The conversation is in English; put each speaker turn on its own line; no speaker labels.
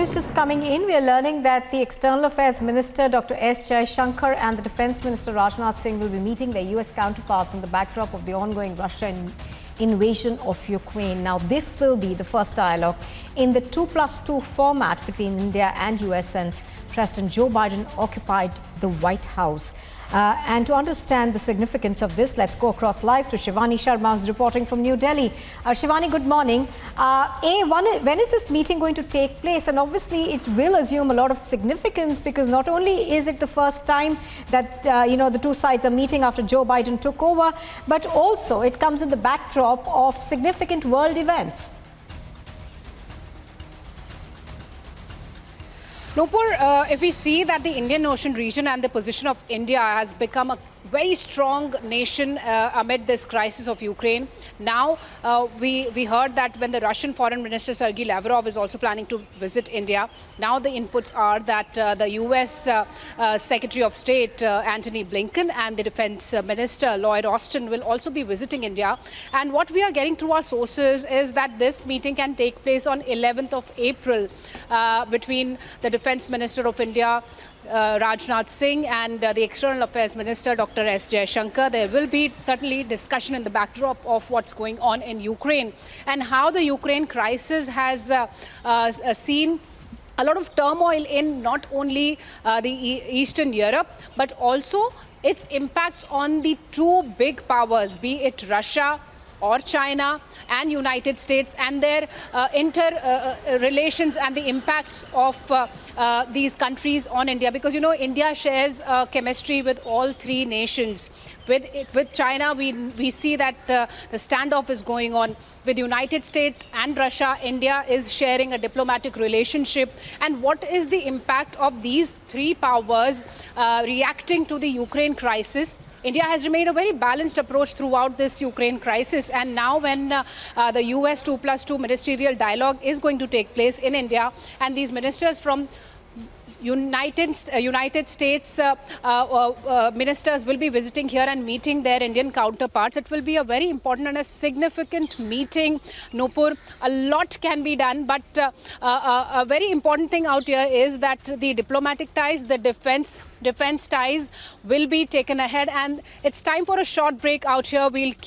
news just coming in. We are learning that the External Affairs Minister Dr. S. Shankar and the Defence Minister Rajnath Singh will be meeting their US counterparts on the backdrop of the ongoing Russian invasion of Ukraine. Now, this will be the first dialogue in the 2+2 format between India and US since President Joe Biden occupied the White House. And to understand the significance of this, let's go across live to Shivani Sharma, who's reporting from New Delhi. Shivani, good morning. When is this meeting going to take place? And obviously, it will assume a lot of significance because not only is it the first time that, the two sides are meeting after Joe Biden took over, but also it comes in the backdrop of significant world events.
Nupur, if we see that the Indian Ocean region and the position of India has become a very strong nation amid this crisis of Ukraine. Now, we heard that when the Russian Foreign Minister Sergei Lavrov is also planning to visit India, now the inputs are that the US Secretary of State Antony Blinken and the Defense Minister Lloyd Austin will also be visiting India. And what we are getting through our sources is that this meeting can take place on 11th of April between the Defense Minister of India, Rajnath Singh, and the External Affairs Minister, Dr. S. Shankar. There will be certainly discussion in the backdrop of what's going on in Ukraine and how the Ukraine crisis has seen a lot of turmoil in not only the Eastern Europe, but also its impacts on the two big powers, be it Russia or China and United States, and their relations and the impacts of these countries on India. Because, India shares chemistry with all three nations. With China, we see that the standoff is going on. With United States and Russia, India is sharing a diplomatic relationship. And what is the impact of these three powers reacting to the Ukraine crisis? India has remained a very balanced approach throughout this Ukraine crisis. And now when the US 2+2 ministerial dialogue is going to take place in India, and these ministers from United States ministers will be visiting here and meeting their Indian counterparts. It will be a very important and a significant meeting, Nupur. A lot can be done, but a very important thing out here is that the diplomatic ties, the defense ties will be taken ahead. And it's time for a short break out here. We'll keep